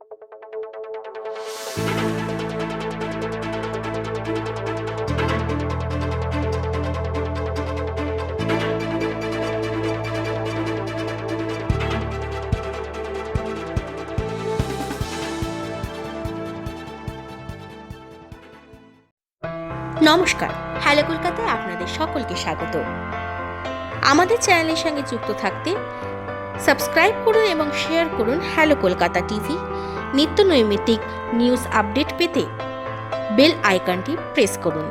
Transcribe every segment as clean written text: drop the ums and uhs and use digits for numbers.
নমস্কার, হ্যালো কলকাতায় আপনাদের সকলকে স্বাগত। আমাদের চ্যানেলের সঙ্গে যুক্ত থাকতে সাবস্ক্রাইব করুন এবং শেয়ার করুন হ্যালো কলকাতা টিভি। নিত্য নৈমিত্তিক নিউজ আপডেট পেতে বেল আইকনটি প্রেস করুন।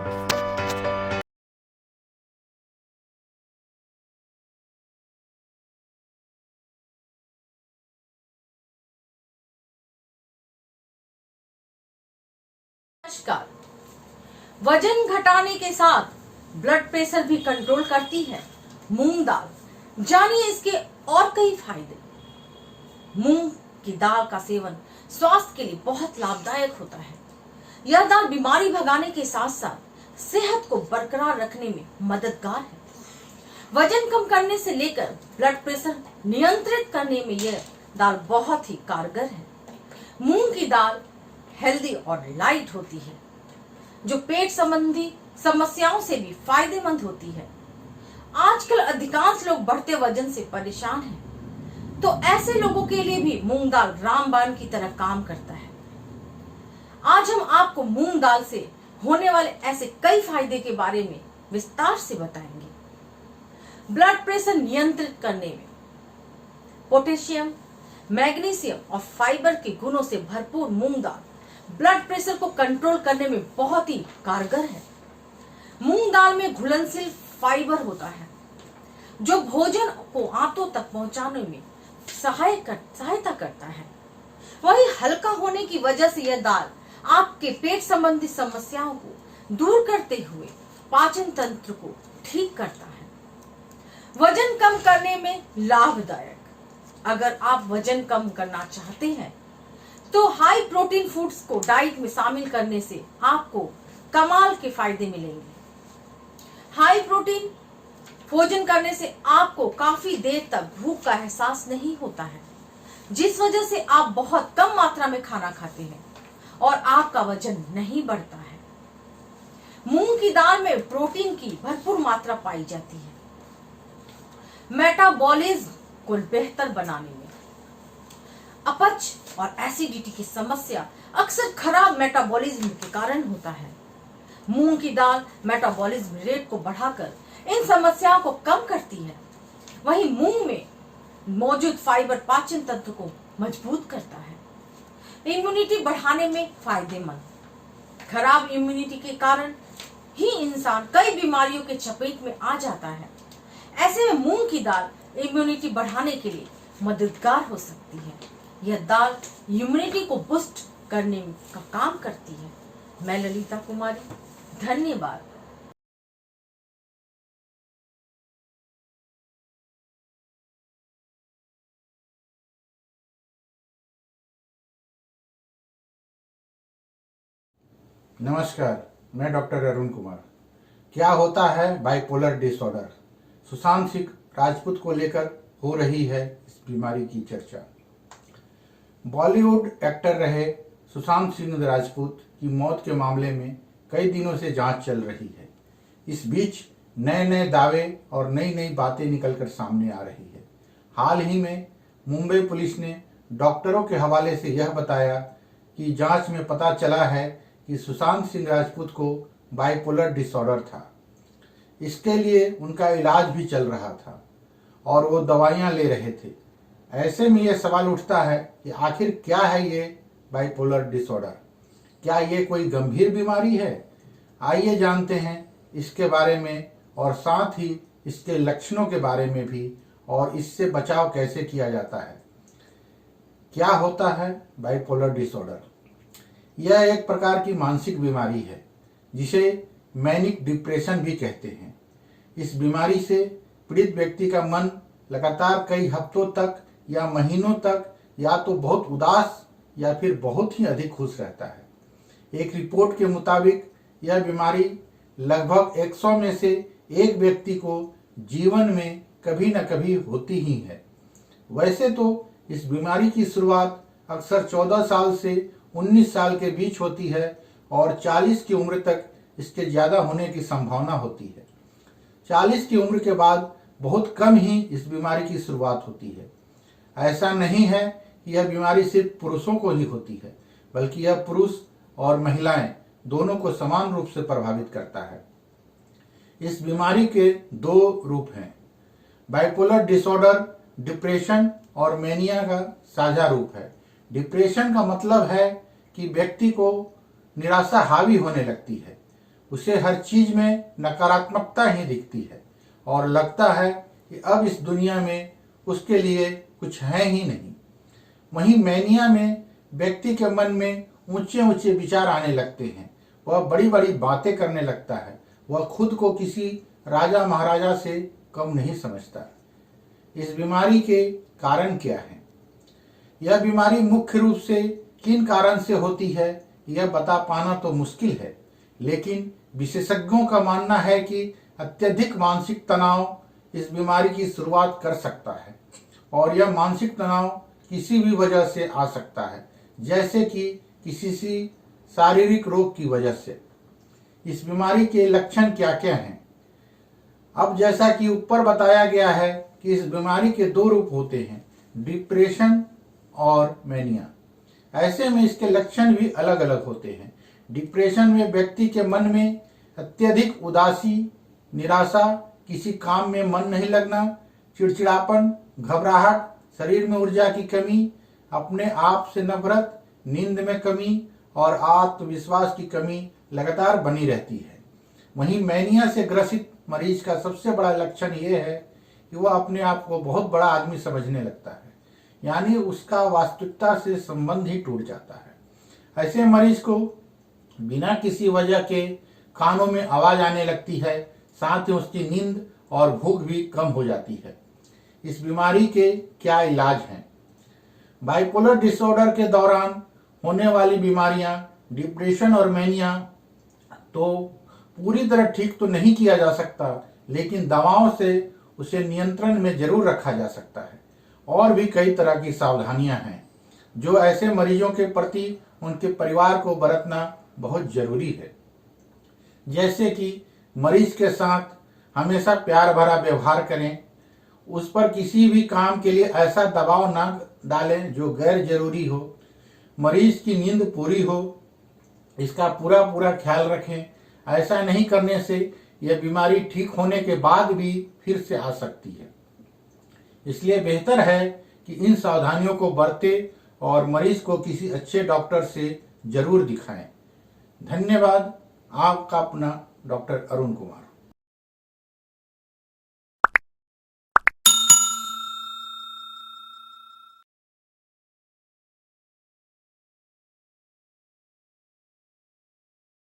नमस्कार। वजन घटाने के साथ ब्लड प्रेशर भी कंट्रोल करती है मूंग दाल। जानिए इसके और कई फायदे। मूंग की दाल का सेवन स्वास्थ्य के लिए बहुत लाभदायक होता है। यह दाल बीमारी भगाने के साथ साथ सेहत को बरकरार रखने में मददगार है। वजन कम करने से लेकर ब्लड प्रेशर नियंत्रित करने में यह दाल बहुत ही कारगर है। मूंग की दाल हेल्दी और लाइट होती है, जो पेट संबंधी समस्याओं से भी फायदेमंद होती है। आजकल अधिकांश लोग बढ़ते वजन से परेशान हैं, तो ऐसे लोगों के लिए भी मूंग दाल रामबाण की तरह काम करता है। आज हम आपको मूंग दाल से होने वाले ऐसे कई फायदे के बारे में विस्तार से बताएंगे। ब्लड प्रेशर नियंत्रित करने में पोटेशियम, मैग्नीशियम और फाइबर के गुणों से भरपूर मूंग दाल ब्लड प्रेशर को कंट्रोल करने में बहुत ही कारगर है। मूंग दाल में घुलनशील फाइबर होता है, जो भोजन को आंतों तक पहुंचाने में सहायता करता है। वही हल्का होने की वजह से यह दाल आपके पेट संबंधी समस्याओं को दूर करते हुए पाचन तंत्र को ठीक करता है। वजन कम करने में लाभदायक। अगर आप वजन कम करना चाहते हैं तो हाई प्रोटीन फूड्स को डाइट में शामिल करने से आपको कमाल के फायदे मिलेंगे। हाई प्रोटीन भोजन करने से आपको काफी देर तक भूख का एहसास नहीं होता है, जिस वजह से आप बहुत कम मात्रा में खाना खाते हैं और आपका वजन नहीं बढ़ता है। मूंग की दाल में प्रोटीन की भरपूर मात्रा पाई जाती है। मेटाबॉलिज्म को बेहतर बनाने में अपच और एसिडिटी की समस्या अक्सर खराब मेटाबॉलिज्म के कारण होता है। मूंग की दाल मेटाबॉलिज्म रेट को बढ़ाकर इन समस्याओं को कम करती है। वहीं मूंग में मौजूद फाइबर पाचन तंत्र को मजबूत करता है। इम्यूनिटी बढ़ाने में फायदेमंद। खराब इम्यूनिटी के कारण ही इंसान कई बीमारियों के चपेट में आ जाता है। ऐसे में मूंग की दाल इम्यूनिटी बढ़ाने के लिए मददगार हो सकती है। यह दाल इम्यूनिटी को बूस्ट करने का काम करती है। मैं ललिता कुमारी, धन्यवाद। नमस्कार, मैं डॉक्टर अरुण कुमार। क्या होता है बाइपोलर डिसऑर्डर? सुशांत सिंह राजपूत को लेकर हो रही है इस बीमारी की चर्चा। बॉलीवुड एक्टर रहे सुशांत सिंह राजपूत की मौत के मामले में कई दिनों से जांच चल रही है। इस बीच नए नए दावे और नई नई बातें निकलकर सामने आ रही है। हाल ही में मुंबई पुलिस ने डॉक्टरों के हवाले से यह बताया कि जांच में पता चला है कि सुशांत सिंह राजपूत को बाइपोलर डिसऑर्डर था। इसके लिए उनका इलाज भी चल रहा था और वो दवाइयाँ ले रहे थे। ऐसे में ये सवाल उठता है कि आखिर क्या है ये बाइपोलर डिसऑर्डर? क्या ये कोई गंभीर बीमारी है? आइए जानते हैं इसके बारे में और साथ ही इसके लक्षणों के बारे में भी, और इससे बचाव कैसे किया जाता है। क्या होता है बाइपोलर डिसऑर्डर? यह एक प्रकार की मानसिक बीमारी है जिसे मैनिक डिप्रेशन भी कहते हैं। इस बीमारी से पीड़ित व्यक्ति का मन लगातार कई हफ्तों तक या महीनों तक या तो बहुत उदास या फिर बहुत ही अधिक खुश रहता है। एक रिपोर्ट के मुताबिक यह बीमारी लगभग 100 में से एक व्यक्ति को जीवन में कभी न कभी होती ही है। वैसे तो इस बीमारी की शुरुआत अक्सर 14 साल से 19 साल के बीच होती है और 40 की उम्र तक इसके ज़्यादा होने की संभावना होती है। 40 की उम्र के बाद बहुत कम ही इस बीमारी की शुरुआत होती है। ऐसा नहीं है कि यह बीमारी सिर्फ पुरुषों को ही होती है, बल्कि यह पुरुष और महिलाएं दोनों को समान रूप से प्रभावित करता है। इस बीमारी के 2 रूप हैं, बाइपोलर डिसऑर्डर डिप्रेशन और मेनिया का साझा रूप है। डिप्रेशन का मतलब है कि व्यक्ति को निराशा हावी होने लगती है, उसे हर चीज में नकारात्मकता ही दिखती है और लगता है कि अब इस दुनिया में उसके लिए कुछ है ही नहीं। वहीं मैनिया में व्यक्ति के मन में ऊंचे ऊंचे विचार आने लगते हैं, वह बड़ी बड़ी बातें करने लगता है, वह खुद को किसी राजा महाराजा से कम नहीं समझता। इस बीमारी के कारण क्या है? यह बीमारी मुख्य रूप से किन कारण से होती है यह बता पाना तो मुश्किल है, लेकिन विशेषज्ञों का मानना है कि अत्यधिक मानसिक तनाव इस बीमारी की शुरुआत कर सकता है और यह मानसिक तनाव किसी भी वजह से आ सकता है, जैसे कि किसी शारीरिक रोग की वजह से। इस बीमारी के लक्षण क्या क्या हैं? अब जैसा कि ऊपर बताया गया है कि इस बीमारी के 2 रूप होते हैं, डिप्रेशन और मैनिया। ऐसे में इसके लक्षण भी अलग अलग होते हैं। डिप्रेशन में व्यक्ति के मन में अत्यधिक उदासी, निराशा, किसी काम में मन नहीं लगना, चिड़चिड़ापन, घबराहट, शरीर में ऊर्जा की कमी, अपने आप से नफरत, नींद में कमी और आत्मविश्वास की कमी लगातार बनी रहती है। वहीं मैनिया से ग्रसित मरीज का सबसे बड़ा लक्षण यह है कि वह अपने आप को बहुत बड़ा आदमी समझने लगता है, यानी उसका वास्तविकता से संबंध ही टूट जाता है। ऐसे मरीज को बिना किसी वजह के कानों में आवाज आने लगती है, साथ ही उसकी नींद और भूख भी कम हो जाती है। इस बीमारी के क्या इलाज हैं? बाइपोलर डिसऑर्डर के दौरान होने वाली बीमारियां, डिप्रेशन और मैनिया तो पूरी तरह ठीक तो नहीं किया जा सकता, लेकिन दवाओं से उसे नियंत्रण में जरूर रखा जा सकता है। और भी कई तरह की सावधानियां हैं जो ऐसे मरीजों के प्रति उनके परिवार को बरतना बहुत जरूरी है, जैसे कि मरीज के साथ हमेशा प्यार भरा व्यवहार करें, उस पर किसी भी काम के लिए ऐसा दबाव न डालें जो गैर जरूरी हो, मरीज की नींद पूरी हो, इसका पूरा ख्याल रखें। ऐसा नहीं करने से यह बीमारी ठीक होने के बाद भी फिर से आ सकती है। इसलिए बेहतर है कि इन सावधानियों को बरतें और मरीज को किसी अच्छे डॉक्टर से जरूर दिखाएं। धन्यवाद। आपका अपना डॉक्टर अरुण कुमार।